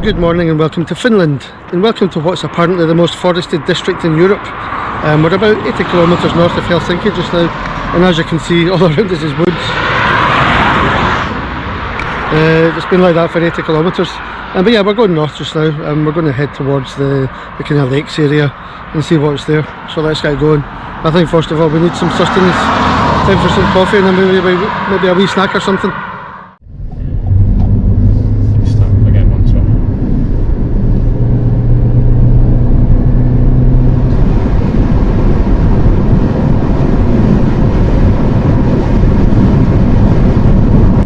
good morning and welcome to Finland, and welcome to what's apparently the most forested district in Europe. We're about 80 kilometres north of Helsinki just now, and as you can see, all around us is woods. It's been like that for 80 kilometres, but yeah, we're going north just now, and we're going to head towards the kind of lakes area and see what's there. So let's get going. I think first of all we need some sustenance, time for some coffee and then maybe a wee snack or something.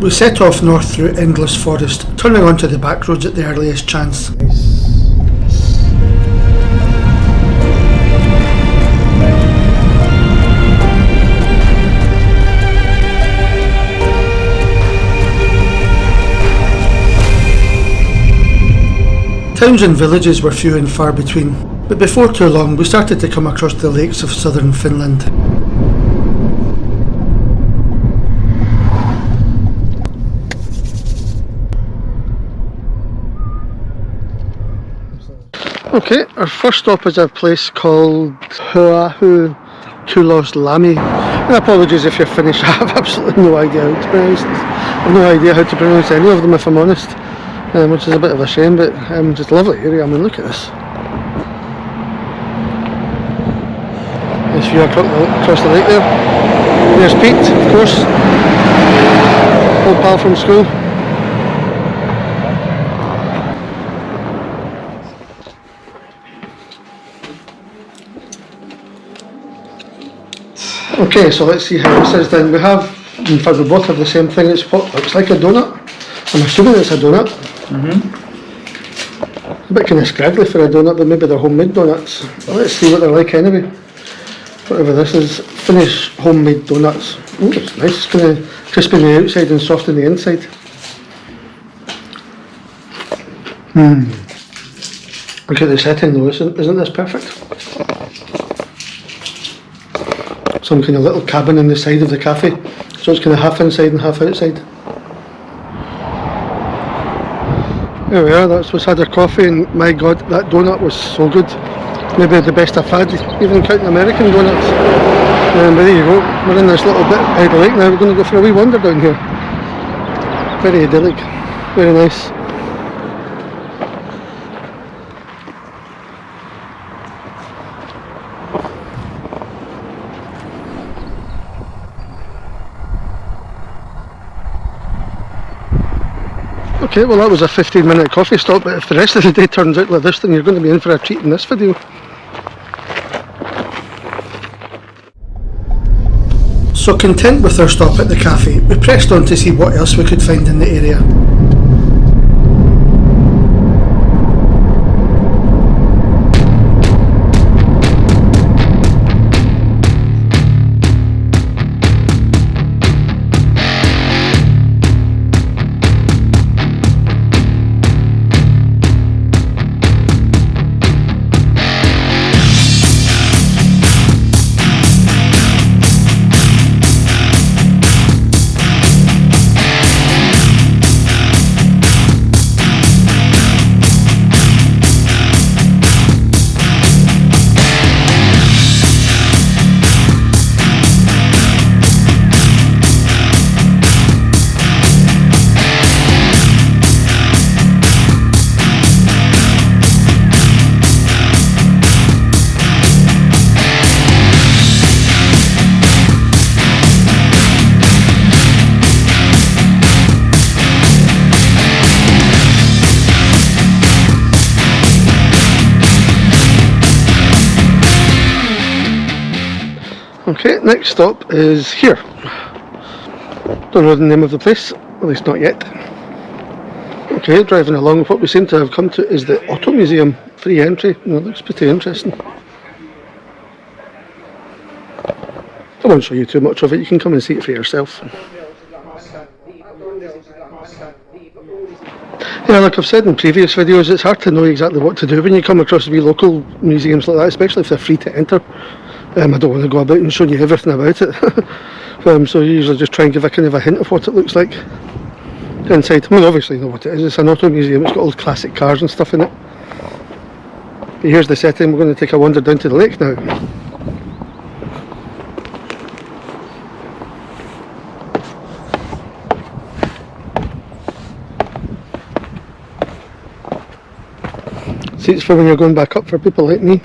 We set off north through endless forest, turning onto the back roads at the earliest chance. Towns and villages were few and far between, but before too long we started to come across the lakes of southern Finland. Okay, our first stop is a place called Huahu Tuloslami. And apologies if you're Finnish, I have absolutely no idea how to pronounce this. I have no idea how to pronounce any of them if I'm honest, which is a bit of a shame, but just a lovely area. I mean, look at this. Nice view across the lake there. There's Pete, of course, old pal from school. Okay, so let's see how this is then. We have, in fact we both have the same thing. It's what looks like a donut. I'm assuming it's a donut. A bit kind of scraggly for a donut, but maybe they're homemade donuts. Well, let's see what they're like anyway. Whatever this is, Finnish homemade donuts. Oh, it's nice. It's kind of crispy on the outside and soft on the inside. Look at the setting though, isn't this perfect? Some kind of little cabin in the side of the cafe, so it's kind of half inside and half outside. There we are, that's what's had our coffee, and my god, that donut was so good. Maybe the best I've had, even counting American donuts. But there you go, we're in this little bit by the lake now. We're going to go for a wee wander down here. Very idyllic, very nice. Okay, well that was a 15-minute coffee stop, but if the rest of the day turns out like this, then you're going to be in for a treat in this video. So content with our stop at the cafe, we pressed on to see what else we could find in the area. Okay, next stop is here. Don't know the name of the place, at least not yet. Okay, driving along, what we seem to have come to is the Auto Museum. Free entry, it looks pretty interesting. I won't show you too much of it, you can come and see it for yourself. Yeah, like I've said in previous videos, it's hard to know exactly what to do when you come across wee local museums like that, especially if they're free to enter. I don't want to go about and show you everything about it. So you usually just try and give a kind of a hint of what it looks like. inside. I mean, obviously you know what it is. It's an auto museum. It's got old classic cars and stuff in it. But here's the setting. We're going to take a wander down to the lake now. Seats for when you're going back up for people like me.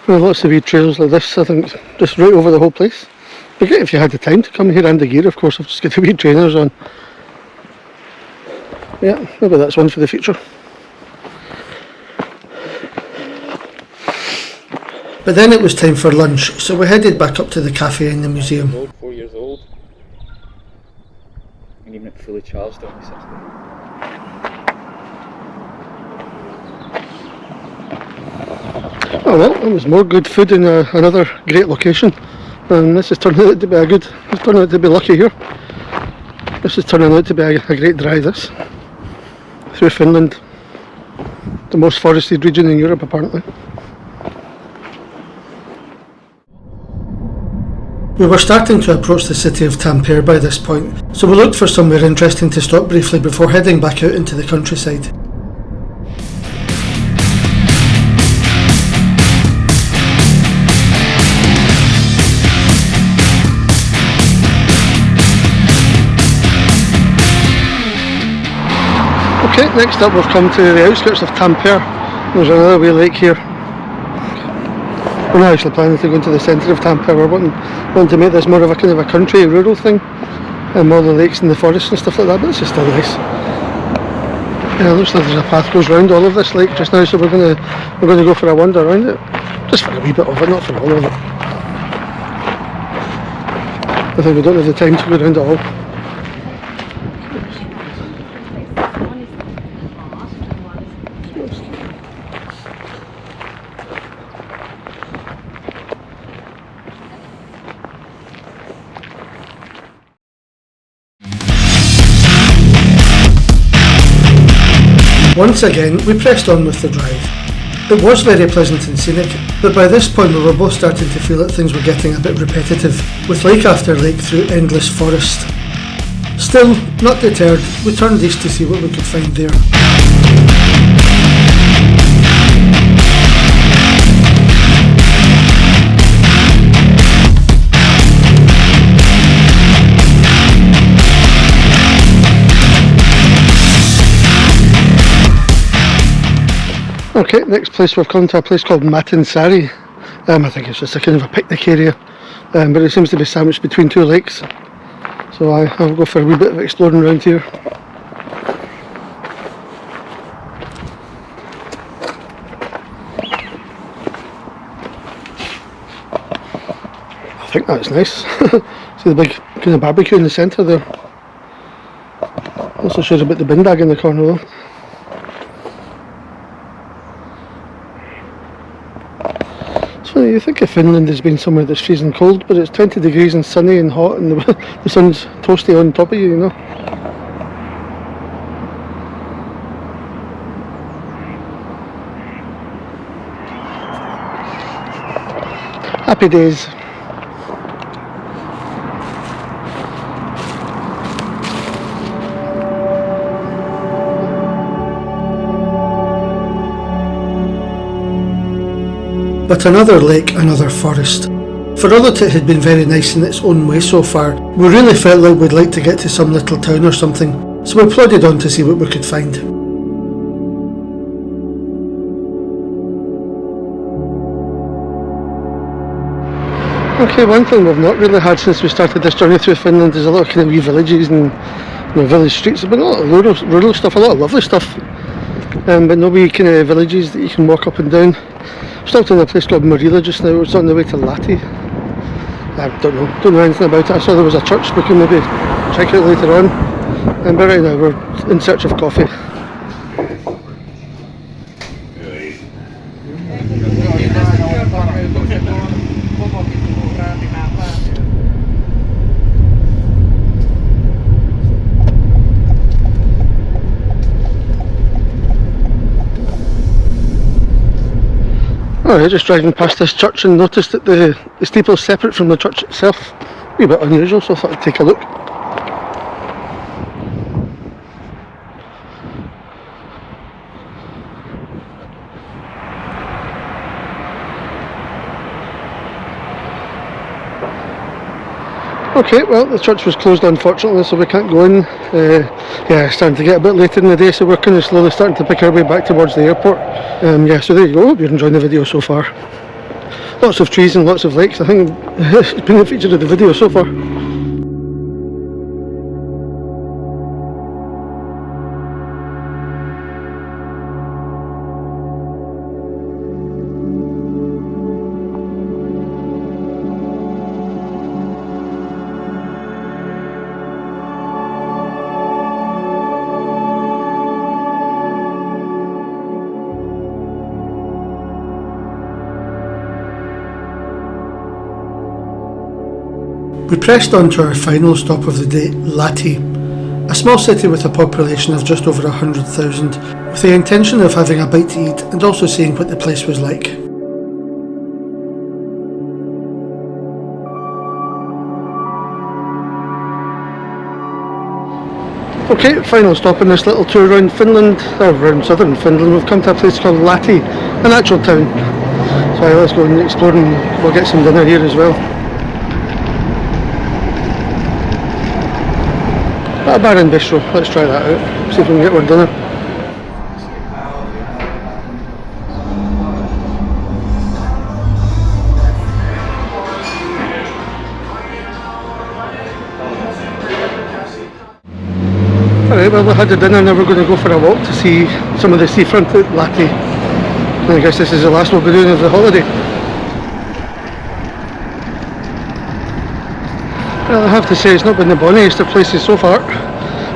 Well, lots of wee trails like this, I think, just right over the whole place. It'd be great if you had the time to come here and the gear, of course. I've just got the wee trainers on. Yeah, maybe that's one for the future. But then it was time for lunch, so we headed back up to the cafe in the museum. 4 years old. And even fully charged on the system. Oh well, that was more good food in another great location. And this is turning out to be it's turning out to be lucky here. This is turning out to be a great drive, this. Through Finland. The most forested region in Europe, apparently. We were starting to approach the city of Tampere by this point, so we looked for somewhere interesting to stop briefly before heading back out into the countryside. Okay, next up we've come to the outskirts of Tampere. There's another wee lake here. We're not actually planning to go into the centre of Tampere. We're wanting to make this more of a kind of a country, rural thing. And all the lakes and the forests and stuff like that, but this is still nice. Yeah, it looks like there's a path goes round all of this lake just now, so we're gonna go for a wander around it. Just for a wee bit of it, not for all of it. I think we don't have the time to go around it all. Once again, we pressed on with the drive. It was very pleasant and scenic, but by this point we were both starting to feel that things were getting a bit repetitive, with lake after lake through endless forest. Still, not deterred, we turned east to see what we could find there. Okay, next place we've come to a place called Matinsari. I think it's just a kind of a picnic area, but it seems to be sandwiched between two lakes. So I'll go for a wee bit of exploring around here. I think that's nice. See the big kind of barbecue in the centre there. Also shows about the bin bag in the corner though. So you think of Finland as being somewhere that's freezing cold, but it's 20 degrees and sunny and hot and the sun's toasty on top of you, you know. Happy days. But another lake, another forest. For all that it had been very nice in its own way so far, we really felt like we'd like to get to some little town or something, so we plodded on to see what we could find. Okay, one thing we've not really had since we started this journey through Finland is a lot of kind of wee villages and village streets. There's been a lot of rural stuff, a lot of lovely stuff, but no wee kind of villages that you can walk up and down. Stopped in a place called Marila just now. It's on the way to Lahti. I don't know anything about it. I saw there was a church. We can maybe check it later on. But right now we're in search of coffee. Alright, just driving past this church and noticed that the steeple is separate from the church itself. A wee bit unusual, so I thought I'd take a look. Okay, well, the church was closed unfortunately, so we can't go in. Yeah, it's starting to get a bit later in the day, so we're kind of slowly starting to pick our way back towards the airport. Yeah, so there you go. Hope you're enjoying the video so far. Lots of trees and lots of lakes. I think it's been the feature of the video so far. We pressed on to our final stop of the day, Lahti, a small city with a population of just over 100,000, with the intention of having a bite to eat and also seeing what the place was like. Okay, final stop in this little tour around Finland, or around southern Finland. We've come to a place called Lahti, an actual town. So let's go and explore and we'll get some dinner here as well. A bar and bistro, let's try that out, see if we can get one dinner. Alright, well we had the dinner, now we're going to go for a walk to see some of the seafront at Lahti. And I guess this is the last we'll be doing of the holiday. Well, I have to say it's not been the bonniest of places so far.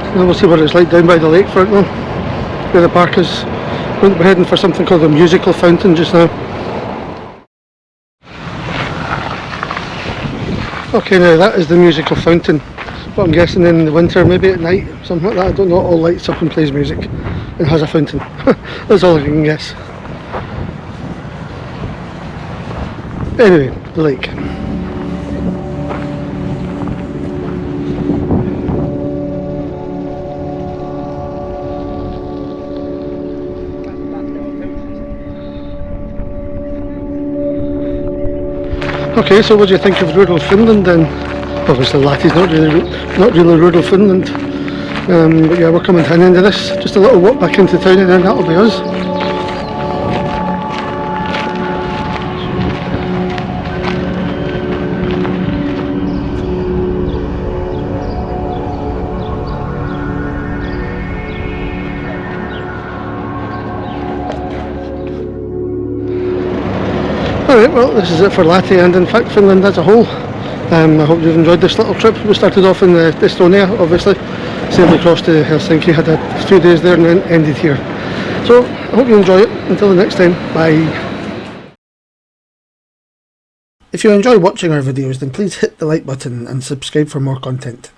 And we'll see what it's like down by the lakefront though, where the park is. We're heading for something called the Musical Fountain just now. Okay, now that is the Musical Fountain. But I'm guessing in the winter, maybe at night, something like that. I don't know, it all lights up and plays music and has a fountain. That's all I can guess. Anyway, the lake. Okay, so what do you think of rural Finland then? Obviously Lahti's not really rural Finland. But yeah, we're coming to an end of this. Just a little walk back into town and then that'll be us. Alright, well this is it for Lahti and in fact Finland as a whole. I hope you've enjoyed this little trip. We started off in Estonia obviously, sailed across to Helsinki, had a few days there and then ended here. So I hope you enjoy it. Until the next time, bye. If you enjoy watching our videos then please hit the like button and subscribe for more content.